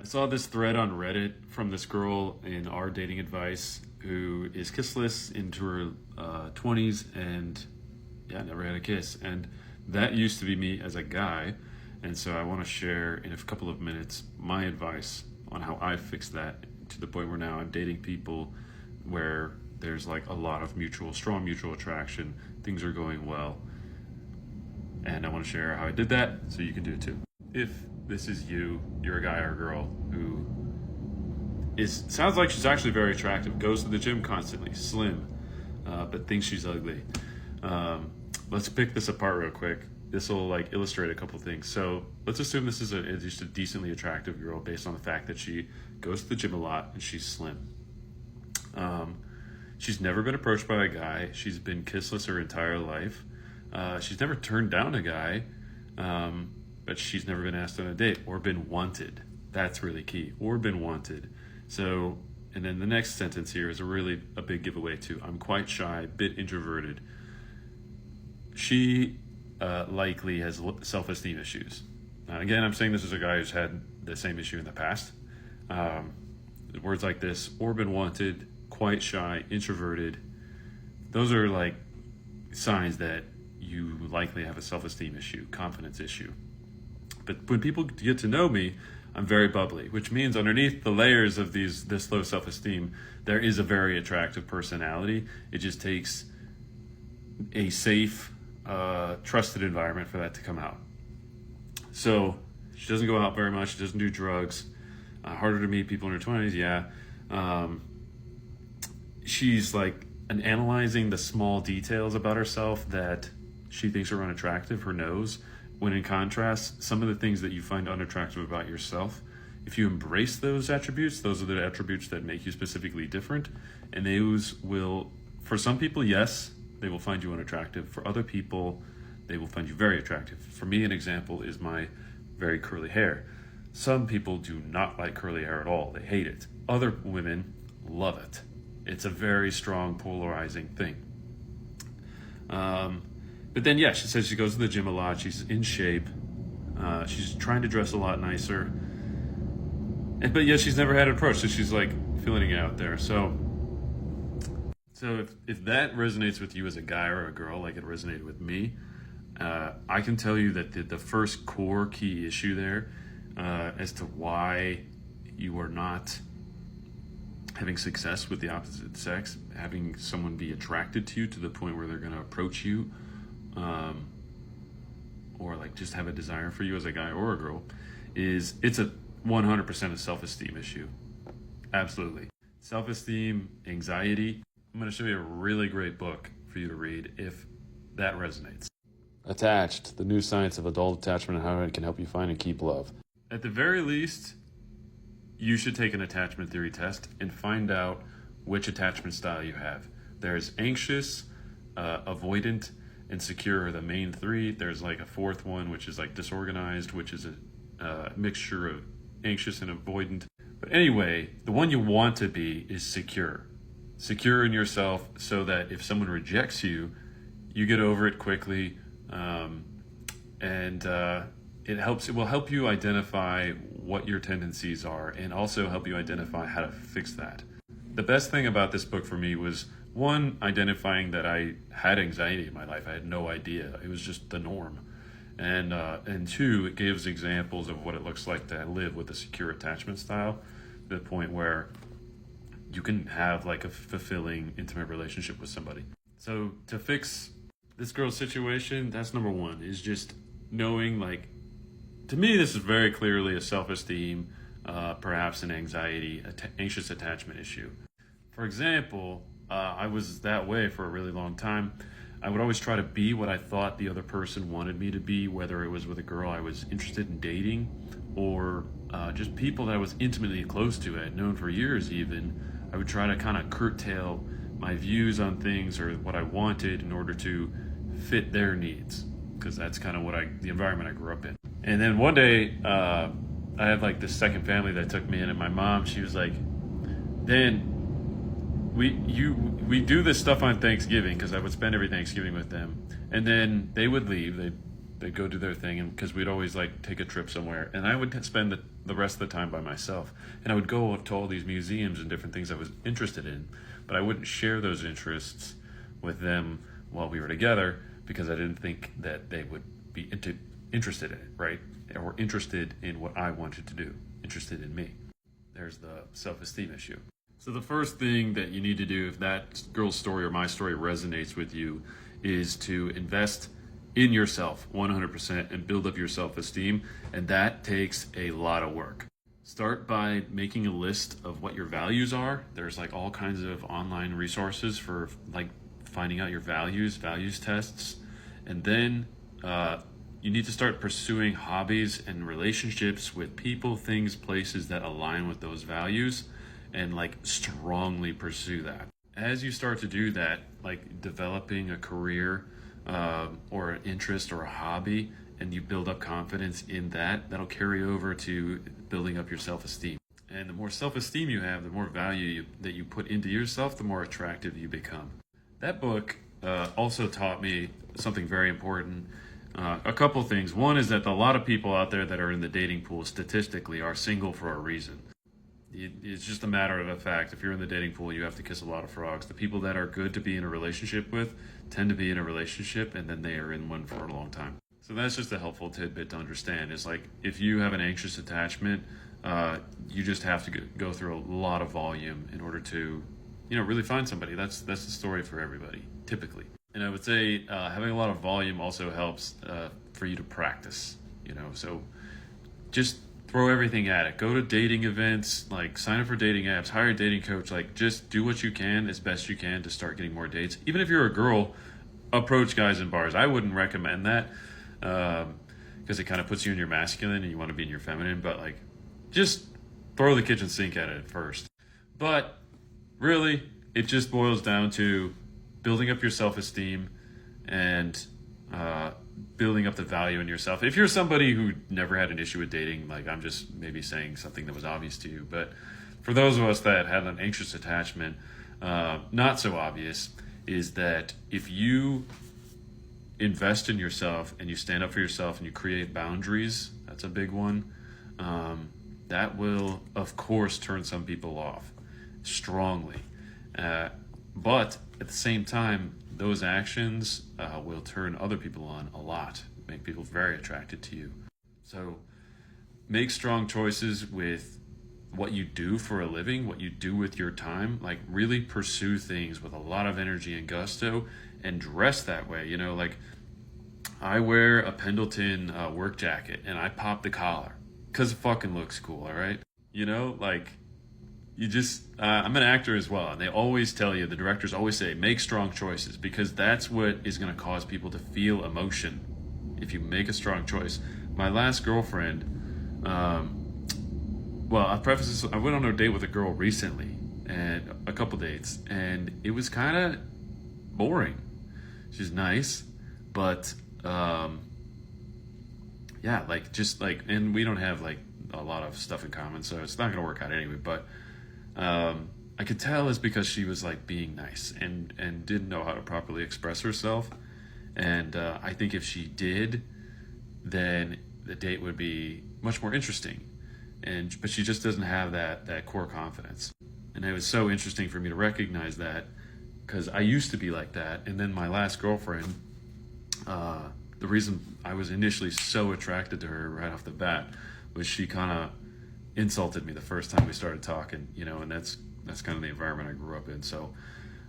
I saw this thread on Reddit from this girl in our dating advice who is kissless into her 20s and never had a kiss. And that used to be me as a guy. And so I want to share in a couple of minutes my advice on how I fixed that to the point where now I'm dating people where there's like a lot of strong mutual attraction. Things are going well. And I want to share how I did that so you can do it too. If this is you're a guy or a girl who sounds like she's actually very attractive, goes to the gym constantly, slim, but thinks she's ugly. Let's pick this apart real quick. This will illustrate a couple things. So let's assume this is just a decently attractive girl based on the fact that she goes to the gym a lot and she's slim. She's never been approached by a guy. She's been kissless her entire life. She's never turned down a guy, but she's never been asked on a date or been wanted. That's really key. Or been wanted. So, and then the next sentence here is a big giveaway too. I'm quite shy, bit introverted. She likely has self-esteem issues. Again, I'm saying this as a guy who's had the same issue in the past. Words like this, or been wanted, quite shy, introverted. Those are signs that you likely have a self-esteem issue, confidence issue. But when people get to know me, I'm very bubbly, which means underneath the layers of this low self-esteem, there is a very attractive personality. It just takes a safe, trusted environment for that to come out. So she doesn't go out very much. She doesn't do drugs. Harder to meet people in her 20s, yeah. She's analyzing the small details about herself that she thinks are unattractive, her nose, when in contrast, some of the things that you find unattractive about yourself, if you embrace those attributes, those are the attributes that make you specifically different, and those will, for some people, yes, they will find you unattractive. For other people, they will find you very attractive. For me, an example is my very curly hair. Some people do not like curly hair at all. They hate it. Other women love it. It's a very strong, polarizing thing. But then, she says she goes to the gym a lot. She's in shape. She's trying to dress a lot nicer. But yet she's never had an approach, so she's feeling it out there. So if that resonates with you as a guy or a girl, like it resonated with me, I can tell you that the first core key issue there as to why you are not having success with the opposite sex, having someone be attracted to you to the point where they're going to approach you, or just have a desire for you as a guy or a girl, it's a 100% a self-esteem issue. Absolutely. Self-esteem, anxiety. I'm going to show you a really great book for you to read if that resonates. Attached, The New Science of Adult Attachment and How It Can Help You Find and Keep Love. At the very least, you should take an attachment theory test and find out which attachment style you have. There's anxious, avoidant, and secure are the main three. There's a fourth one, which is disorganized, which is a mixture of anxious and avoidant. But anyway, the one you want to be is secure. Secure in yourself so that if someone rejects you, you get over it quickly, and it will help you identify what your tendencies are and also help you identify how to fix that. The best thing about this book for me was, one, identifying that I had anxiety in my life. I had no idea. It was just the norm. And two, it gives examples of what it looks like to live with a secure attachment style, to the point where you can have a fulfilling, intimate relationship with somebody. So to fix this girl's situation, that's number one, is just knowing, to me, this is very clearly a self-esteem, perhaps an anxiety, anxious attachment issue. For example, I was that way for a really long time. I would always try to be what I thought the other person wanted me to be, whether it was with a girl I was interested in dating or just people that I was intimately close to, I had known for years even. I would try to kind of curtail my views on things or what I wanted in order to fit their needs, because that's kind of the environment I grew up in. And then one day, I had this second family that took me in, and my mom, she was like, Dan, we do this stuff on Thanksgiving, because I would spend every Thanksgiving with them, and then they would leave. They'd go do their thing, and because we'd always take a trip somewhere, and I would spend the rest of the time by myself. And I would go to all these museums and different things I was interested in, but I wouldn't share those interests with them while we were together because I didn't think that they would be interested in it, right? Or interested in what I wanted to do, interested in me. There's the self-esteem issue. So the first thing that you need to do if that girl's story or my story resonates with you is to invest in yourself 100% and build up your self-esteem. And that takes a lot of work. Start by making a list of what your values are. There's like all kinds of online resources for like finding out your values tests. And then you need to start pursuing hobbies and relationships with people, things, places that align with those values, and like strongly pursue that. As you start to do that, like developing a career or an interest or a hobby, and you build up confidence in that, that'll carry over to building up your self-esteem. And the more self-esteem you have, the more value that you put into yourself, the more attractive you become. That book also taught me something very important. A couple things. One is that a lot of people out there that are in the dating pool statistically are single for a reason. It's just a matter of a fact. If you're in the dating pool, you have to kiss a lot of frogs. The people that are good to be in a relationship with tend to be in a relationship, and then they are in one for a long time. So that's just a helpful tidbit to understand. Is like if you have an anxious attachment, you just have to go through a lot of volume in order to, really find somebody. That's the story for everybody, typically. And I would say having a lot of volume also helps for you to practice. So just throw everything at it. Go to dating events, like sign up for dating apps, hire a dating coach, like just do what you can as best you can to start getting more dates. Even if you're a girl, approach guys in bars. I wouldn't recommend that because it kind of puts you in your masculine and you want to be in your feminine, but like just throw the kitchen sink at it first. But really, it just boils down to building up your self-esteem and building up the value in yourself. If you're somebody who never had an issue with dating, like I'm just maybe saying something that was obvious to you, but for those of us that had an anxious attachment, not so obvious, is that if you invest in yourself and you stand up for yourself and you create boundaries, that's a big one, that will, of course, turn some people off strongly. But at the same time, those actions will turn other people on a lot, make people very attracted to you. So make strong choices with what you do for a living, what you do with your time. Like really pursue things with a lot of energy and gusto and dress that way. Like I wear a Pendleton work jacket and I pop the collar because it fucking looks cool, all right? You just, I'm an actor as well, and they always tell you, the directors always say, make strong choices, because that's what is going to cause people to feel emotion if you make a strong choice. My last girlfriend, I'll preface this, I went on a date with a girl recently, and a couple dates, and it was kind of boring. She's nice, but, and we don't have, a lot of stuff in common, so it's not going to work out anyway, but I could tell it's because she was being nice and didn't know how to properly express herself. And I think if she did, then the date would be much more interesting. But she just doesn't have that core confidence. And it was so interesting for me to recognize that, because I used to be like that. And then my last girlfriend, the reason I was initially so attracted to her right off the bat was she kind of insulted me the first time we started talking, and that's kind of the environment I grew up in. So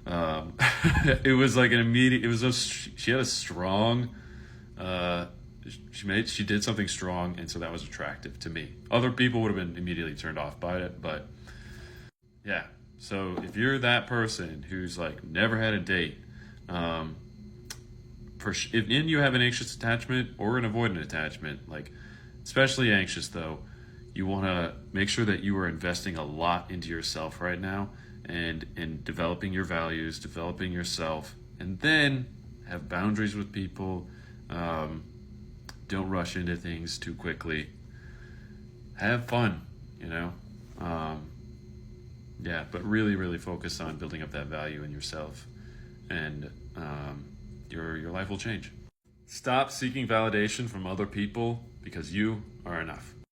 it was like an immediate, she had a strong, she did something strong, and so that was attractive to me. Other people would have been immediately turned off by it, but yeah. So if you're that person who's never had a date, if you have an anxious attachment or an avoidant attachment, especially anxious though, you want to make sure that you are investing a lot into yourself right now and in developing your values, developing yourself, and then have boundaries with people. Don't rush into things too quickly. Have fun, but really, really focus on building up that value in yourself, and your life will change. Stop seeking validation from other people, because you are enough.